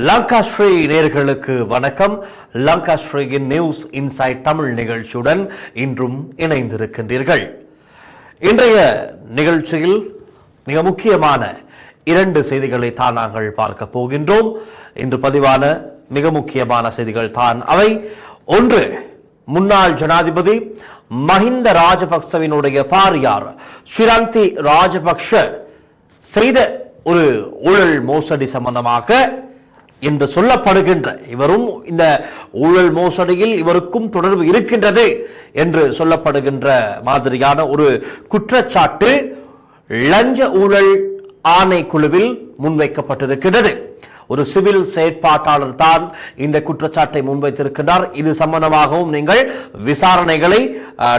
லங்காஸ்ரீ நேயர்களுக்கு வணக்கம். லங்காஸ்ரீயின் news inside Tamil நிகழ்ச்சியுடன் இன்றும் இணைந்திருக்கின்றீர்கள். இன்றைய நிகழ்ச்சியில் மிக முக்கியமான 2 செய்திகளை தான் நாங்கள் பார்க்க போகின்றோம். இன்று பதிவான மிக முக்கியமான செய்திகள் தான் அவை. ஒன்று, முன்னாள் ஜனாதிபதி மஹிந்த ராஜபக்சவினுடைய பாரியார் ஷிரந்தி ராஜபக்ஷ செய்த ஒரு ஊழல் மோசடி சம்பந்தமாக என்று சொல்லப்படுகின்ற இவரும் இந்த ஊழல் மோசடியில் இவருக்கும் தொடர்பு இருக்கின்றது என்று சொல்லப்படுகின்ற மாதிரியான ஒரு குற்றச்சாட்டு லஞ்ச ஊழல் ஆணைக்குழுவில் முன்வைக்கப்பட்டிருக்கிறது. ஒரு சிவில் செயற்பாட்டாளர் தான் இந்த குற்றச்சாட்டை முன்வைத்திருக்கிறார். இது சம்பந்தமாகவும் நீங்கள் விசாரணைகளை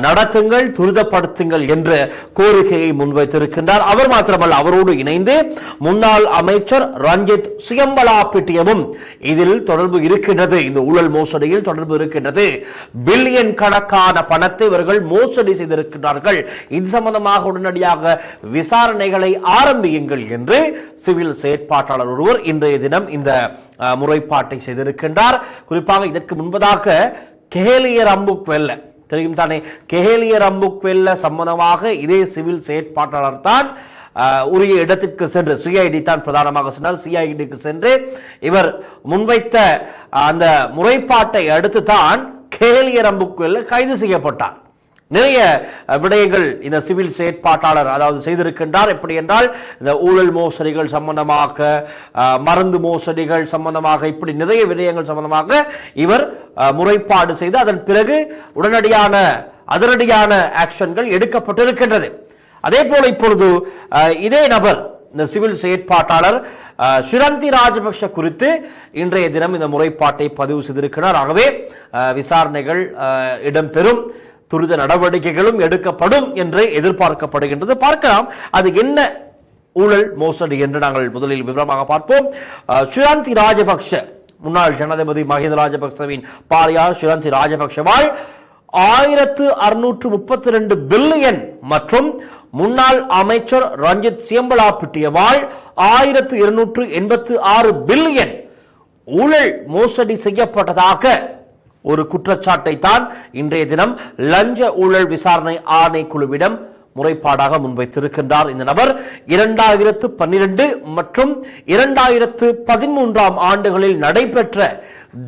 நடத்துங்கள், துரிதப்படுத்துங்கள் என்ற கோரிக்கையை முன்வைத்திருக்கின்றார். அவர் மாத்திரமல்ல, அவரோடு இணைந்து முன்னாள் அமைச்சர் ரஞ்சித் சியம்பலாபிட்டியமும் இதில் தொடர்பு இருக்கின்றது. இந்த ஊழல் மோசடியில் தொடர்பு இருக்கின்றது. பில்லியன் கணக்கான பணத்தை இவர்கள் மோசடி செய்திருக்கிறார்கள். இது சம்பந்தமாக உடனடியாக விசாரணைகளை ஆரம்பியுங்கள் என்று சிவில் செயற்பாட்டாளர் ஒருவர் இன்றைய தினம் இந்த முறைப்பாட்டை செய்திருக்கின்றார். குறிப்பாக இதற்கு முன்பதாக கெஹலியர் அம்புக்வெல்ல தெரியும் தானே, கெஹலியர் அம்புக்வெல்ல சம்பந்தமாக இதே சிவில் செயற்பாட்டாளர் தான் உரிய இடத்திற்கு சென்று, சிஐடி தான் பிரதானமாக சொன்னார், சிஐடிக்கு சென்று இவர் முன்வைத்த அந்த முறைப்பாட்டை அடுத்து தான் கெஹலியர் அம்புக்வெல்ல கைது செய்யப்பட்டார். நிறைய விடயங்கள் இந்த சிவில் செயற்பாட்டாளர் அதாவது செய்திருக்கின்றார். எப்படி என்றால், இந்த ஊழல் மோசடிகள் சம்பந்தமாக, மருந்து மோசடிகள் சம்பந்தமாக, இப்படி நிறைய விடயங்கள் சம்பந்தமாக இவர் முறைப்பாடு செய்து அதன் பிறகு அதிரடியான ஆக்ஷன்கள் எடுக்கப்பட்டிருக்கின்றது. அதே போல இப்பொழுது இதே நபர், இந்த சிவில் செயற்பாட்டாளர் ஷிரந்தி ராஜபக்ஷ குறித்து இன்றைய தினம் இந்த முறைப்பாட்டை பதிவு செய்திருக்கிறார். ஆகவே விசாரணைகள் இடம்பெறும், துரித நடவடிக்கைகளும் எடுக்கப்படும் என்று எதிர்பார்க்கப்படுகின்றது. பார்க்கலாம் அது என்ன ஊழல் மோசடி என்று நாங்கள் முதலில் விவரமாக பார்ப்போம். ஷிரந்தி ராஜபக்ஷ, முன்னாள் ஜனாதிபதி மஹிந்த ராஜபக்சவின் பாரியார் ஷிரந்தி ராஜபக்ஷவால் 1632 பில்லியன் மற்றும் முன்னாள் அமைச்சர் ரஞ்சித் சியம்பலாபிட்டியவால் 1286 பில்லியன் ஊழல் மோசடி செய்யப்பட்டதாக ஒரு குற்றச்சாட்டை தான் இன்றைய தினம் லஞ்ச ஊழல் விசாரணை ஆணைக்குழுவிடம் முறைப்பாடாக முன்வைத்திருக்கின்றார். இந்த நபர் 2012 மற்றும் 2013 ஆண்டுகளில் நடைபெற்ற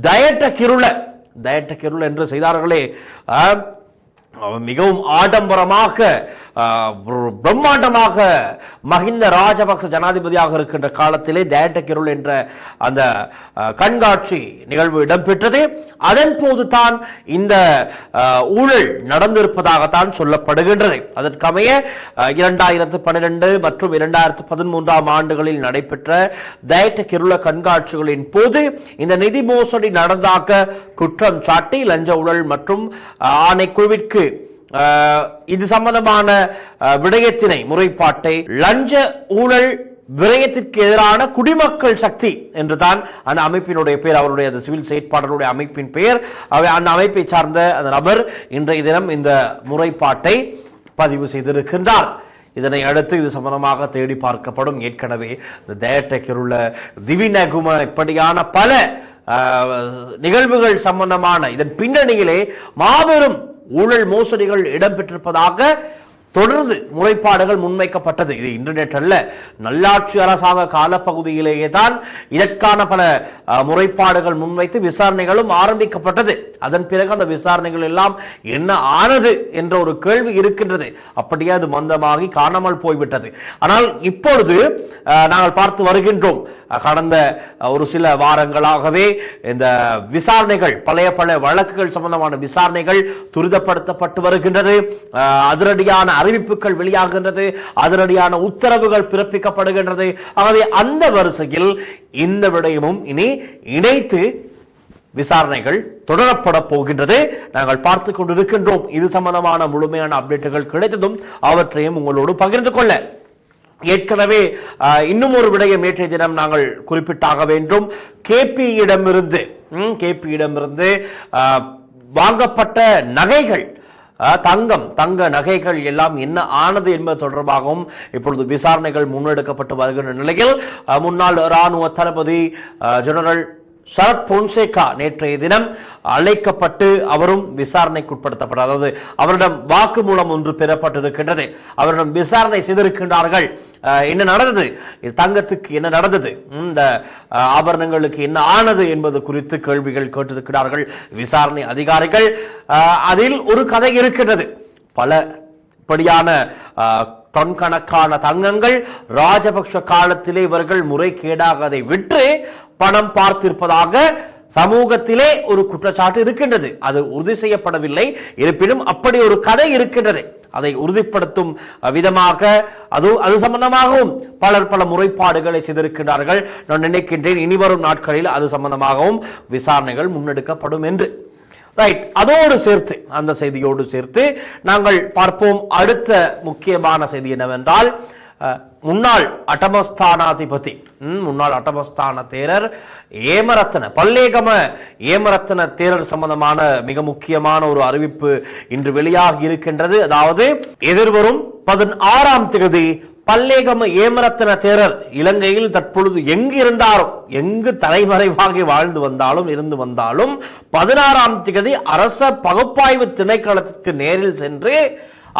தயட்ட கிருள என்று செய்தார்களே, மிகவும் ஆடம்பரமாக பிரம்மாண்டமாக மஹிந்த ராஜபக்ச ஜனாதிபதியாக இருக்கின்ற காலத்திலே தயட்ட கிருள் என்ற அந்த கண்காட்சி நிகழ்வு இடம்பெற்றது. அதன் போது தான் இந்த ஊழல் நடந்திருப்பதாகத்தான் சொல்லப்படுகின்றது. அதற்கமைய 2012 மற்றும் 2013 ஆண்டுகளில் நடைபெற்ற தயட்ட கிருள கண்காட்சிகளின் போது இந்த நிதி மோசடி நடந்தாக குற்றம் சாட்டி லஞ்ச ஊழல் மற்றும் ஆணைக்குழுவிற்கு இது சம்பந்தமான விடயத்தினை முறைப்பாட்டை லஞ்ச ஊழல் விரயத்திற்கு எதிரான குடிமக்கள் சக்தி என்றுதான் அந்த அமைப்பினுடைய பெயர், அவருடைய சிவில் செயற்பாடுடைய அமைப்பின் பெயர். அந்த அமைப்பை சார்ந்த அந்த நபர் இன்றைய தினம் இந்த முறைப்பாட்டை பதிவு செய்திருக்கின்றார். இதனை அடுத்து இது சம்பந்தமாக தேடி பார்க்கப்படும். ஏற்கனவே இந்த தயட்டக்கிருள்ள திவிநகும இப்படியான பல நிகழ்வுகள் சம்பந்தமான இதன் பின்னணியிலே மாபெரும் ஊழல் மோசடிகள் இடம்பெற்றிருப்பதாக தொடர்ந்து முறைப்பாடுகள் முன்வைக்கப்பட்டது. இது இன்டர்நெட் அல்ல, நல்லாட்சி அரசாங்க காலப்பகுதியிலேயே தான் இதற்கான பல முறைப்பாடுகள் முன்வைத்து விசாரணைகளும் ஆரம்பிக்கப்பட்டது. அதன் பிறகு அந்த விசாரணைகள் எல்லாம் என்ன ஆனது என்ற ஒரு கேள்வி இருக்கின்றது. அப்படியே அது மந்தமாகி காணாமல் போய்விட்டது. ஆனால் இப்பொழுது நாங்கள் பார்த்து வருகின்றோம், கடந்த ஒரு சில வாரங்களாகவே இந்த விசாரணைகள், பல வழக்குகள் சம்பந்தமான விசாரணைகள் துரிதப்படுத்தப்பட்டு வருகின்றது. அதிரடியான அறிவிப்புகள் வெளியாகின்றது, அதிரடியான உத்தரவுகள் பிறப்பிக்கப்படுகின்றது. ஆகவே அந்த வரிசையில் இந்த விடயமும் இனி இணைத்து விசாரணைகள் தொடரப்பட போகின்றது. நாங்கள் பார்த்துக் கொண்டிருக்கின்றோம். இது சம்பந்தமான முழுமையான அப்டேட்டுகள் கிடைத்ததும் அவற்றையும் உங்களோடு பகிர்ந்து கொள்ள ஏற்கனவே இன்னும் ஒரு விடயம் நேற்றைய தினம் நாங்கள் குறிப்பிட்டாக வேண்டும். கேபியிடமிருந்து வாங்கப்பட்ட நகைகள் தங்க நகைகள் எல்லாம் என்ன ஆனது என்பது தொடர்பாகவும் இப்பொழுது விசாரணைகள் முன்னெடுக்கப்பட்டு வருகின்ற நிலையில் முன்னாள் ராணுவ தளபதி ஜெனரல் சரத் பொன்சேகா நேற்றைய தினம் அழைக்கப்பட்டு அவரும் விசாரணைக்கு உட்படுத்தப்பட்டார். அதாவது அவரிடம் வாக்குமூலம் ஒன்று பெறப்பட்டிருக்கின்றது. அவரிடம் விசாரணை செய்திருக்கின்றார்கள். என்ன நடந்தது, தங்கத்துக்கு என்ன நடந்தது, இந்த ஆபரணங்களுக்கு என்ன ஆனது என்பது குறித்து கேள்விகள் கேட்டிருக்கிறார்கள் விசாரணை அதிகாரிகள். அதில் ஒரு கதை இருக்கின்றது. பல படியான தொன்கணக்கான தங்கங்கள் ராஜபக்ஷ காலத்திலே இவர்கள் முறைகேடாக அதை விற்று பணம் பார்த்திருப்பதாக சமூகத்திலே ஒரு குற்றச்சாட்டு இருக்கின்றது. அது உறுதி செய்யப்படவில்லை. இருப்பினும் அப்படி ஒரு கதை இருக்கின்றது. அதை உறுதிப்படுத்தும் விதமாக அது சம்பந்தமாகவும் பல முறைப்பாடுகளை செய்திருக்கிறார்கள். நான் நினைக்கின்றேன் இனிவரும் நாட்களில் அது சம்பந்தமாகவும் விசாரணைகள் முன்னெடுக்கப்படும் என்று. ரைட், அதோடு சேர்த்து அந்த செய்தியோடு சேர்த்து நாங்கள் பார்ப்போம். அடுத்த முக்கியமான செய்தி என்னவென்றால், முன்னாள் அட்டமஸ்தானாதிபதி முன்னாள் அட்டமஸ்தான தேரர் ஏமரத்ன பல்லேகம ஏமரத்ன தேரர் சம்பந்தமான மிக முக்கியமான ஒரு அறிவிப்பு இன்று வெளியாகி இருக்கின்றது. அதாவது எதிர்வரும் 16ஆம் தேதி பல்லேகம ஏமரத்ன தேரர் இலங்கையில் தற்பொழுது எங்கு இருந்தாலும், எங்கு தலைமறைவாகி வாழ்ந்து வந்தாலும் இருந்து வந்தாலும் 16ஆம் தேதி அரச பகுப்பாய்வு திணைக்களத்திற்கு நேரில் சென்று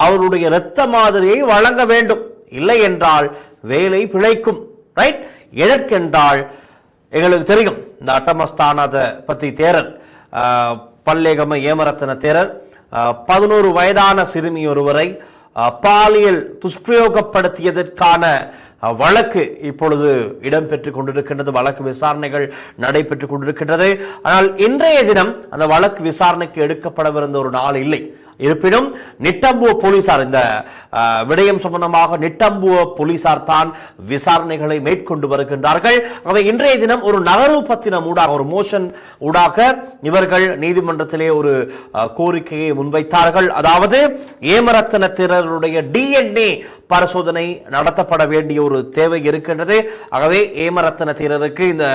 அவருடைய இரத்த மாதிரியை வழங்க வேண்டும். இல்லை என்றால் வேலை பிழைக்கும். ரைட், எதற்கென்றால் எங்களுக்கு தெரியும் இந்த அட்டமஸ்தானாதிபதி தேரர் பல்லேகம ஏமரத்ன தேரர் 11 வயதான சிறுமி ஒருவரை பாலியல் துஷ்பிரயோகப்படுத்தியதற்கான வழக்கு இப்பொழுது இடம்பெற்றுக் கொண்டிருக்கின்றது. வழக்கு விசாரணைகள் நடைபெற்றுக் கொண்டிருக்கின்றது. ஆனால் இன்றைய தினம் அந்த வழக்கு விசாரணைக்கு எடுக்கப்படவிருந்த ஒரு நாள் இல்லை. இருப்பினும் நிட்டம்புவ போலீசார் இந்த விடயம் சம்பந்தமாக நிட்டம்புவ போலீசார் தான் விசாரணைகளை மேற்கொண்டு வருகின்றார்கள். அவை இன்றைய தினம் ஒரு நகர்வு பத்திரம் ஊடாக, ஒரு மோஷன் ஊடாக இவர்கள் நீதிமன்றத்திலே ஒரு கோரிக்கையை முன்வைத்தார்கள். அதாவது ஏமரத்ன தேரருடைய DNA பரிசோதனை நடத்தப்பட வேண்டிய ஒரு தேவை இருக்கின்றது. ஆகவே ஏமரத்ன தேரருக்கு இந்த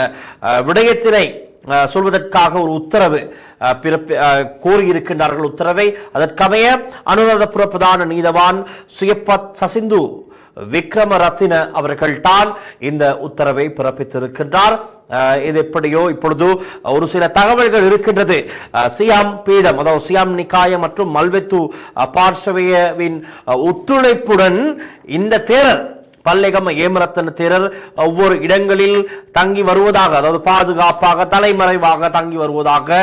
விடயத்தினை சொல்வதற்காக ஒரு உத்தரவு கோரியிருக்கின்றார்கள். உத்தரவை அதற்கமைய அனுராதபுர பிரதான நீதவான் சுயப்பத் சசிந்து விக்ரமரத்தின அவர்கள் தான் இந்த உத்தரவை பிறப்பித்திருக்கின்றார். இது எப்படியோ இப்பொழுது ஒரு சில தகவல்கள் இருக்கின்றது. சியாம் பீடம், அதாவது சியாம் நிகாய மற்றும் மல்வெத்து பார்சவியவின் ஒத்துழைப்புடன் இந்த தேரர் பல்லேகம ஏமரத்ன தேரர் ஒவ்வொரு இடங்களில் தங்கி வருவதாக, அதாவது பாதுகாப்பாக தலைமறைவாக தங்கி வருவதாக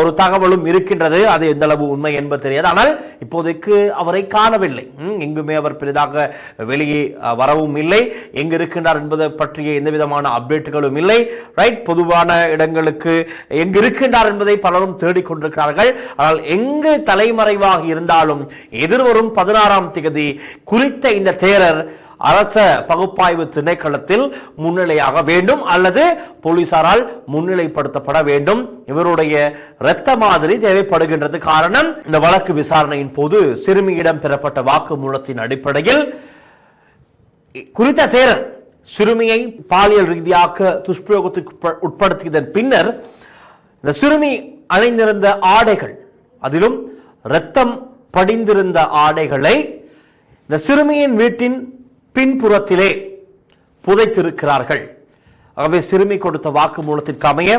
ஒரு தகவலும் இருக்கின்றது. அது எந்த அளவு உண்மை என்பது தெரியாது. ஆனால் இப்போதைக்கு அவரை காணவில்லை. எங்குமே அவர் பெரிதாக வெளியே வரவும் இல்லை. எங்கு இருக்கின்றார் என்பதை பற்றிய எந்த விதமான அப்டேட்டுகளும் இல்லை. ரைட், பொதுவான இடங்களுக்கு எங்கு இருக்கின்றார் என்பதை பலரும் தேடிக்கொண்டிருக்கிறார்கள். ஆனால் எங்கு தலைமறைவாக இருந்தாலும் எதிர்வரும் 16ஆம் தேதி குறித்த இந்த தேரர் அரச பகுப்பாய்வு திணைக்களத்தில் முன்னிலையாக வேண்டும் அல்லது போலீசாரால் முன்னிலைப்படுத்தப்பட வேண்டும். இவருடைய இரத்த மாதிரி தேவைப்படுகின்றது. காரணம், இந்த வழக்கு விசாரணையின் போது சிறுமியிடம் பெறப்பட்ட வாக்குமூலத்தின் அடிப்படையில் குறித்த தேரர் சிறுமியை பாலியல் ரீதியாக துஷ்பிரயோகத்துக்கு உட்படுத்தியதன் பின்னர் இந்த சிறுமி அணிந்திருந்த ஆடைகள், அதிலும் இரத்தம் படிந்திருந்த ஆடைகளை இந்த சிறுமியின் வீட்டின் பின்புறத்திலே புதைத்திருக்கிறார்கள். ஆகவே சிறுமி கொடுத்த வாக்குமூலத்திற்கு அமைய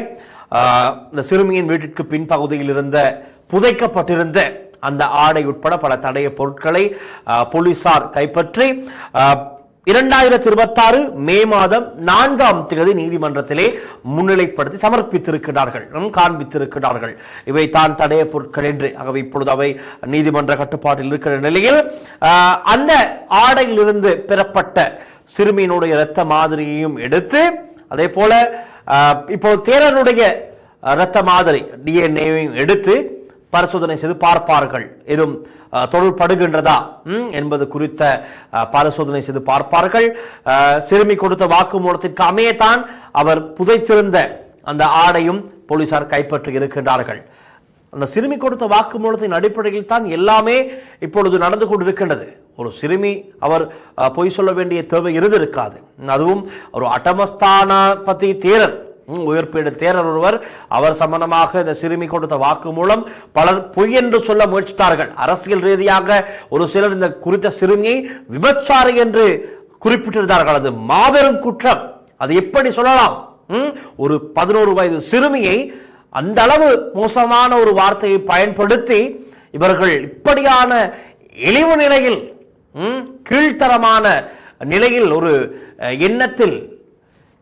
இந்த சிறுமியின் வீட்டிற்கு பின்பகுதியில் இருந்த புதைக்கப்பட்டிருந்த அந்த ஆடை உட்பட பல தடய பொருட்களை போலீசார் கைப்பற்றி 2026 மே மாதம் 4ஆம் தேதி நீதிமன்றத்திலே முன்னிலைப்படுத்தி சமர்ப்பித்திருக்கிறார்கள், காண்பித்திருக்கிறார்கள். இவை தான் தடைய பொருட்கள் என்று. ஆகவே இப்பொழுது அவை நீதிமன்ற கட்டுப்பாட்டில் இருக்கிற நிலையில் அந்த ஆடையிலிருந்து பெறப்பட்ட சிறுமியினுடைய இரத்த மாதிரியையும் எடுத்து, அதே போல இப்போது தேரருடைய இரத்த மாதிரி DNA-வையும் எடுத்து பரிசோதனை செய்து பார்ப்பார்கள். எதுவும் தொடர்படுகின்றதா என்பது குறித்த பரிசோதனை செய்து பார்ப்பார்கள். சிறுமி கொடுத்த வாக்குமூலத்திற்கு அமையத்தான் அவர் புதைத்திருந்த அந்த ஆடையும் போலீசார் கைப்பற்றி இருக்கின்றார்கள். அந்த சிறுமி கொடுத்த வாக்குமூலத்தின் அடிப்படையில் தான் எல்லாமே இப்பொழுது நடந்து கொண்டிருக்கின்றது. ஒரு சிறுமி அவர் பொய் சொல்ல வேண்டிய தேவை இருந்திருக்காது. அதுவும் ஒரு அட்டமஸ்தானாதிபதி தேரர் உயர்பீடு தேரர் ஒருவர் அவர் சம்பந்தமாக இந்த சிறுமி கொடுத்த வாக்கு மூலம் பலர் பொய் என்று சொல்ல முயற்சித்தார்கள். அரசியல் ரீதியாக ஒரு சிலர் இந்த குறித்த சிறுமியை விபச்சாரி என்று குறிப்பிட்டிருந்தார்கள். அது மாபெரும் குற்றம். அது எப்படி சொல்லலாம்? ஒரு 11 வயது சிறுமியை அந்த அளவு மோசமான ஒரு வார்த்தையை பயன்படுத்தி இவர்கள் இப்படியான இழிவு நிலையில், கீழ்த்தரமான நிலையில், ஒரு எண்ணத்தில்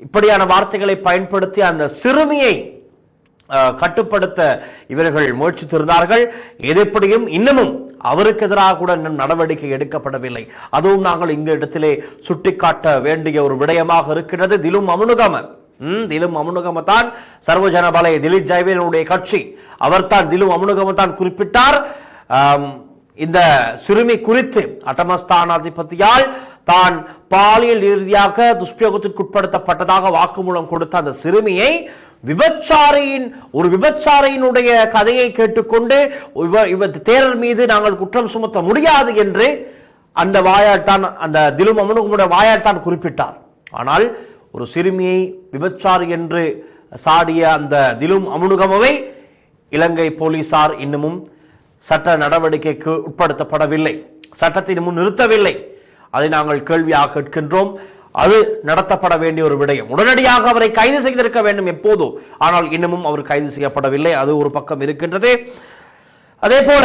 இப்படியான வார்த்தைகளை பயன்படுத்தி அந்த சிறுமியை கட்டுப்படுத்த இவர்கள் முயற்சித்திருந்தார்கள். எதெப்படியும் இன்னமும் அவருக்கு எதிராக கூட இன்னும் நடவடிக்கை எடுக்கப்படவில்லை. அதுவும் நாங்கள் இந்த இடத்திலே சுட்டிக்காட்ட வேண்டிய ஒரு விடயமாக இருக்கிறது. திலும் அமுனுகம தான் சர்வஜன பலை திலீப் ஜெயவேலுடைய கட்சி. அவர் தான் திலும் அமுனுகம தான் குறிப்பிட்டார். இந்த சிறுமி குறித்து அட்டமஸ்தானாதிபதியால் தான் பாலியல் ரீதியாக துஷ்பிரயோகத்திற்கு உட்படுத்தப்பட்டதாக வாக்குமூலம் கொடுத்த அந்த சிறுமியை விபச்சாரியினுடைய கதையை கேட்டுக்கொண்டு தேரர் மீது நாங்கள் குற்றம் சுமத்த முடியாது என்று அந்த வாயாட்டான், அந்த திலும் அமுனுகமுடைய வாயாட்டான் குறிப்பிட்டார். ஆனால் ஒரு சிறுமியை விபச்சாரி என்று சாடிய அந்த திலும் அமுனுகமவை இலங்கை போலீசார் இன்னமும் சட்ட நடவடிக்கைக்கு உட்படுத்தப்படவில்லை, சட்டத்தின் முன் நிறுத்தவில்லை. அதை நாங்கள் கேள்வியாக கேட்கின்றோம். அது நடத்தப்பட வேண்டிய ஒரு விடயம். உடனடியாக அவரை கைது செய்திருக்க வேண்டும் எப்போதோ, ஆனால் இன்னமும் அவர் கைது செய்யப்படவில்லை. அது ஒரு பக்கம் இருக்கின்றது. அதே போல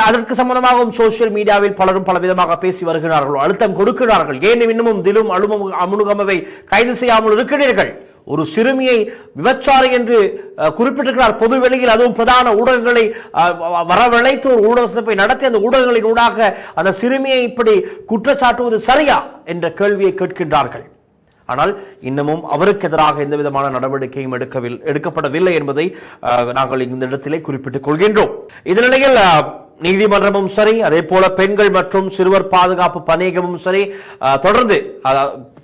அதற்கு சம்பந்தமாகவும் சோசியல் மீடியாவில் பலரும் பலவிதமாக பேசி வருகிறார்கள், அழுத்தம் கொடுக்கிறார்கள். ஏன் இன்னமும் திலும் அமுனுகமவை கைது செய்யாமல் இருக்கிறீர்கள்? ஒரு சிறுமியை விபச்சாரி என்று குறிப்பிட்டிருக்கிறார் பொது வெளியில், அதுவும் பிரதான ஊடகங்களை வரவழைத்து ஒரு ஊடக சந்திப்பை நடத்தி அந்த ஊடகங்களின் ஊடாக அந்த சிறுமியை இப்படி குற்றச்சாட்டுவது சரியா என்ற கேள்வியை கேட்கின்றார்கள். ஆனால் இன்னமும் அவருக்கு எதிராக எந்த விதமான நடவடிக்கையும் எடுக்கப்படவில்லை என்பதை நாங்கள் இந்த இடத்திலே குறிப்பிட்டுக் கொள்கின்றோம். இந்த நிலையில் நீதிமன்றமும் சரி, அதே போல பெண்கள் மற்றும் சிறுவர் பாதுகாப்பு பணியகமும் சரி, தொடர்ந்து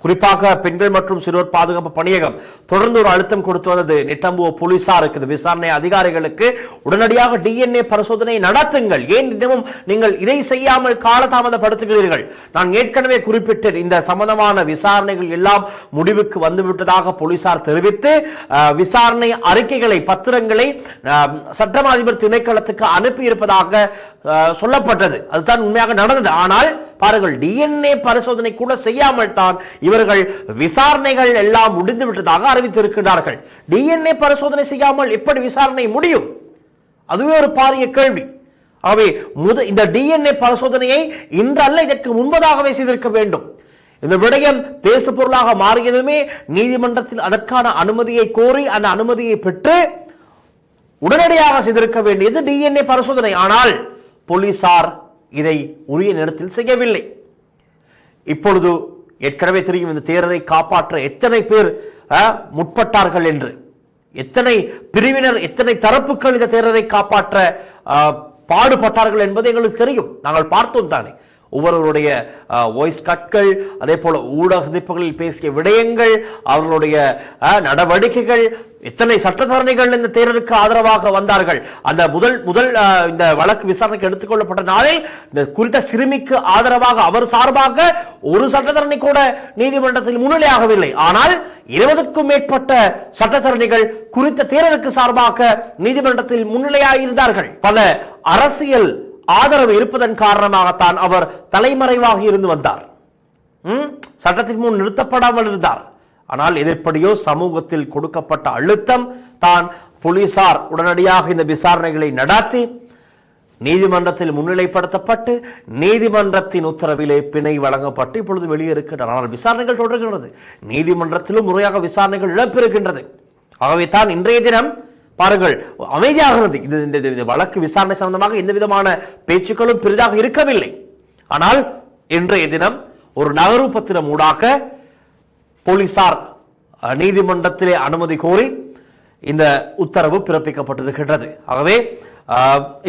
குறிப்பாக பெண்கள் மற்றும் சிறுவர் பாதுகாப்பு பணியகம் தொடர்ந்து ஒரு அழுத்தம் கொடுத்து வந்தது நெட்டம்புவ போலீசாருக்கு, விசாரணை அதிகாரிகளுக்கு உடனடியாக டிஎன்ஏ பரிசோதனை நடத்துங்கள், ஏன் இன்னமும் நீங்கள் இதை செய்யாமல் காலதாமதப்படுத்துகிறீர்கள்? நான் ஏற்கனவே குறிப்பிட்டேன், இந்த சம்பந்தமான விசாரணைகள் எல்லாம் முடிவுக்கு வந்துவிட்டதாக போலீசார் தெரிவித்து விசாரணை அறிக்கைகளை, பத்திரங்களை சட்டமா அதிபர் திணைக்களத்துக்கு அனுப்பி இருப்பதாக சொல்லப்பட்டது. அதுதான் உண்மையாக நடந்தது. ஆனால் பாருங்கள், டிஎன்ஏ பரிசோதனை கூட செய்யாமல் தான் இவர்கள் விசாரணைகள் எல்லாம் முடிந்து விட்டதாக அறிவித்திருக்கிறார்கள். டிஎன்ஏ பரிசோதனை செய்யாமல் எப்படி விசாரணை முடியும்? அதுவே ஒரு பாரிய கேள்வி. ஆகவே இந்த டிஎன்ஏ பரிசோதனையை இன்று அல்ல, இதற்கு முன்பதாகவே செய்திருக்க வேண்டும். இந்த விடயம் பேசு பொருளாக மாறியதுமே நீதிமன்றத்தில் அதற்கான அனுமதியை கோரி அந்த அனுமதியை பெற்று உடனடியாக செய்திருக்க வேண்டியது டிஎன்ஏ பரிசோதனை. ஆனால் போலீசார் இதை உரிய நேரத்தில் செய்யவில்லை. இப்பொழுது ஏற்கனவே தெரியும் இந்த தேரரை காப்பாற்ற எத்தனை பேர் முற்பட்டார்கள் என்று, எத்தனை பிரிவினர், எத்தனை தரப்புகள் இந்த தேரரை காப்பாற்ற பாடுபட்டார்கள் என்பது எங்களுக்கு தெரியும். நாங்கள் பார்த்தோம் தானே ஒவ்வொருவருடைய வாய்ஸ் கட்கள், அதே போல ஊடக சந்திப்புகளில் பேசிய விடயங்கள், அவர்களுடைய நடவடிக்கைகள், எத்தனை சட்டத்தரணிகள் இந்த தேரருக்கு ஆதரவாக வந்தார்கள். அந்த முதல் இந்த வழக்கு விசாரணைக்கு எடுத்துக்கொள்ளப்பட்ட நாளில் இந்த குறித்த சிறுமிக்கு ஆதரவாக அவர் சார்பாக ஒரு சட்டத்தரணி கூட நீதிமன்றத்தில் முன்னிலையாகவில்லை. ஆனால் 20க்கும் மேற்பட்ட சட்டத்தரணிகள் குறித்த தேரருக்கு சார்பாக நீதிமன்றத்தில் முன்னிலையாயிருந்தார்கள். பல அரசியல் ஆதரவு இருப்பதன் காரணமாகத்தான் அவர் தலைமறைவாக இருந்து வந்தார், சட்டத்தின் முன் நிறுத்தப்படாமல் இருந்தார். ஆனால் எதிர்ப்படியோ சமூகத்தில் கொடுக்கப்பட்ட அழுத்தம் தான் போலீசார் உடனடியாக இந்த விசாரணைகளை நடத்தி நீதிமன்றத்தில் முன்னிலைப்படுத்தப்பட்டு நீதிமன்றத்தின் உத்தரவிலே பிணை வழங்கப்பட்டு இப்பொழுது வெளியே இருக்கின்றன. ஆனால் விசாரணைகள் தொடர்கிறது, நீதிமன்றத்திலும் முறையாக விசாரணைகள் இழப்பிருக்கின்றது. ஆகவே தான் இன்றைய தினம் பாருங்கள் அமைதியாகிறது. இந்த வழக்கு விசாரணை சம்பந்தமாக எந்த விதமான பேச்சுக்களும் பெரிதாக இருக்கவில்லை. ஆனால் இன்றைய தினம் ஒரு நகர்வு பத்திரம் ஊடாக போலீசார் நீதிமன்றத்திலே அனுமதி கோரி இந்த உத்தரவு பிறப்பிக்கப்பட்டிருக்கின்றது. ஆகவே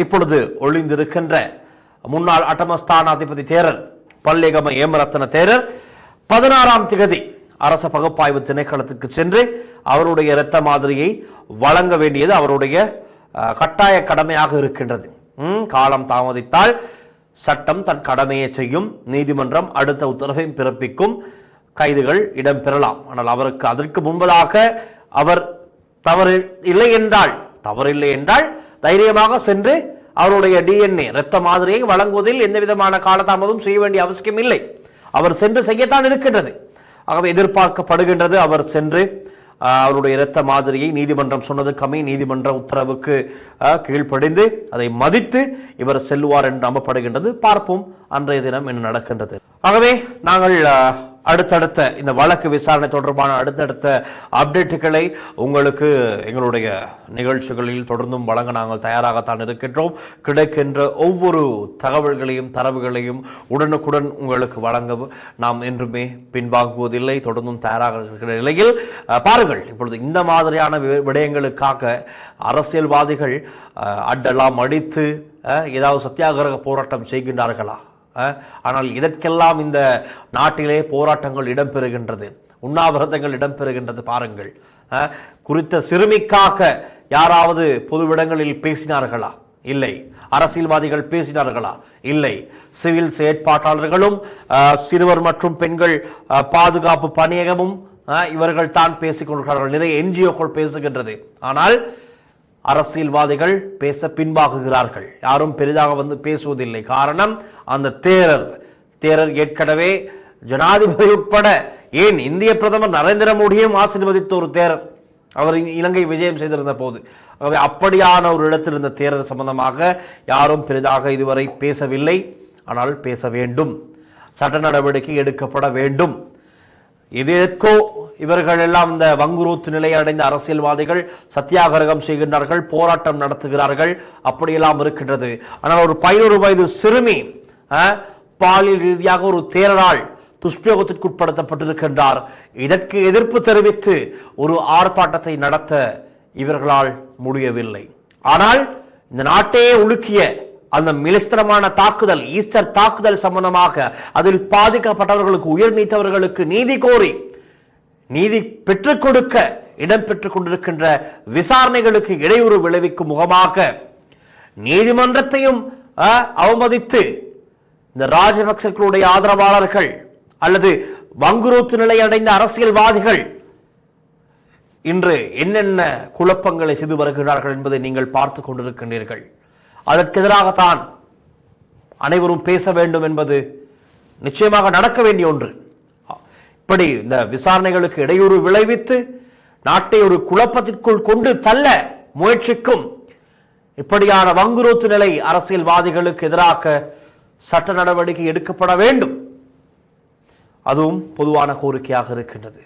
இப்பொழுது ஒளிந்திருக்கின்ற முன்னாள் அட்டமஸ்தானாதிபதி தேரர் பல்லேகம ஏமரத்ன தேரர் 16ஆம் திகதி அரச பகுப்பாய்வு திணைக்களத்துக்கு சென்று அவருடைய இரத்த மாதிரியை வழங்க வேண்டியது அவருடைய கட்டாய கடமையாக இருக்கின்றது. காலம் தாமதித்தால் சட்டம் தன் கடமையை செய்யும், நீதிமன்றம் அடுத்த உத்தரவையும் பிறப்பிக்கும், கைதுகள் இடம்பெறலாம். ஆனால் அவருக்கு அதற்கு முன்பதாக அவர் தவறில்லை என்றால் தைரியமாக சென்று அவருடைய டிஎன்ஏ இரத்த மாதிரியை வழங்குவதில் எந்த விதமான காலதாமதம் செய்ய வேண்டிய அவசியம் இல்லை. அவர் சென்று செய்யத்தான் இருக்கின்றது. ஆகவே எதிர்பார்க்கப்படுகின்றது அவர் சென்று அவருடைய இரத்த மாதிரியை நீதிமன்றம் சொன்னது நீதிமன்ற உத்தரவுக்கு கீழ்ப்படிந்து அதை மதித்து இவர் செல்வார் என்று நம்பப்படுகின்றது. பார்ப்போம் அன்றைய தினம் என்ன நடக்கின்றது. ஆகவே நாங்கள் அடுத்தடுத்த இந்த வழக்கு விசாரணை தொடர்பான அடுத்தடுத்த அப்டேட்டுகளை உங்களுக்கு எங்களுடைய நிகழ்ச்சிகளில் தொடர்ந்தும் வழங்க நாங்கள் தயாராகத்தான் இருக்கின்றோம். கிடைக்கின்ற ஒவ்வொரு தகவல்களையும் தரவுகளையும் உடனுக்குடன் உங்களுக்கு வழங்க நாம் என்றுமே பின்வாங்குவதில்லை, தொடர்ந்தும் தயாராக இருக்கிற நிலையில் பாருங்கள், இப்பொழுது இந்த மாதிரியான விடயங்களுக்காக அரசியல்வாதிகள் அட்டெல்லாம் அடித்து ஏதாவது சத்தியாகிரக போராட்டம் செய்கின்றார்களா? ஆனால் இதற்கெல்லாம் இந்த நாட்டிலே போராட்டங்கள் இடம்பெறுகின்றது, உண்ணாவிரதங்கள் இடம்பெறுகின்றது. பாருங்கள், குறித்த சிறுமிக்காக யாராவது பொதுவிடங்களில் பேசினார்களா? இல்லை. அரசியல்வாதிகள் பேசினார்களா? இல்லை. சிவில் செயற்பாட்டாளர்களும் சிறுவர் மற்றும் பெண்கள் பாதுகாப்பு பணியகமும் இவர்கள் தான் பேசிக் கொண்டிருக்கிறார்கள். நிறைய என்ஜிஓக்கள் பேசுகின்றது. ஆனால் அரசியல்வாதிகள் பேச பின்வாங்குகிறார்கள். யாரும் பெரிதாக வந்து பேசுவதில்லை. காரணம், அந்த தேரர் ஏற்கனவே ஜனாதிபதி உட்பட ஏன் இந்திய பிரதமர் நரேந்திர மோடியும் ஆசீர்வதித்த ஒரு தேரர், அவர் இலங்கை விஜயம் செய்திருந்த போது. அப்படியான ஒரு இடத்தில் இருந்த தேரர் சம்பந்தமாக யாரும் பெரிதாக இதுவரை பேசவில்லை. ஆனால் பேச வேண்டும், சட்ட நடவடிக்கை எடுக்கப்பட வேண்டும். இதற்கோ இவர்கள் எல்லாம் இந்த வங்குரோத்து நிலை அடைந்த அரசியல்வாதிகள் சத்தியாகிரகம் செய்கின்றார்கள், போராட்டம் நடத்துகிறார்கள், அப்படியெல்லாம் இருக்கின்றது. ஆனால் ஒரு 11 வயது சிறுமி பாலியல் ரீதியாக ஒரு தேரரால் துஷ்பிரயோகத்திற்குட்படுத்தப்பட்டிருக்கின்றார். இதற்கு எதிர்ப்பு தெரிவித்து ஒரு ஆர்ப்பாட்டத்தை நடத்த இவர்களால் முடியவில்லை. ஆனால் இந்த நாட்டையே உலுக்கிய அந்த மிலிஸ்தரமான தாக்குதல், ஈஸ்டர் தாக்குதல் சம்பந்தமாக அதில் பாதிக்கப்பட்டவர்களுக்கு, உயிர் நீத்தவர்களுக்கு நீதி கோரி நீதி பெற்றுக் கொடுக்க இடம்பெற்றுக் கொண்டிருக்கின்ற விசாரணைகளுக்கு இடையூறு விளைவிக்கும் முகமாக நீதிமன்றத்தையும் அவமதித்து இந்த ராஜபக்சர்களுடைய ஆதரவாளர்கள் அல்லது வங்குரோத்து நிலை அடைந்த அரசியல்வாதிகள் இன்று என்னென்ன குழப்பங்களை செய்து வருகிறார்கள் என்பதை நீங்கள் பார்த்துக் கொண்டிருக்கின்றீர்கள். அதற்கு எதிராகத்தான் அனைவரும் பேச வேண்டும் என்பது நிச்சயமாக நடக்க வேண்டிய ஒன்று. இப்படி இந்த விசாரணைகளுக்கு இடையூறு விளைவித்து நாட்டை ஒரு குழப்பத்திற்குள் கொண்டு தள்ள முயற்சிக்கும் இப்படியான வங்குரோத்து நிலை அரசியல்வாதிகளுக்கு எதிராக சட்ட நடவடிக்கை எடுக்கப்பட வேண்டும். அதுவும் பொதுவான கோரிக்கையாக இருக்கின்றது.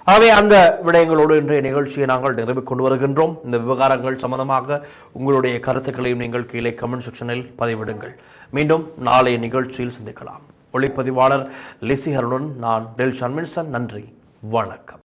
ஆகவே அந்த விடயங்களோடு இன்றைய நிகழ்ச்சியை நாங்கள் நிறைவு கொண்டு வருகின்றோம். இந்த விவகாரங்கள் சம்பந்தமாக உங்களுடைய கருத்துக்களையும் நீங்கள் கீழே கமெண்ட் செக்ஷனில் பதிவிடுங்கள். மீண்டும் நாளைய நிகழ்ச்சியில் சந்திக்கலாம். ஒளிப்பதிவாளர் லிசி ஹருடன் நான் டெல்ஷான் மில்சன். நன்றி, வணக்கம்.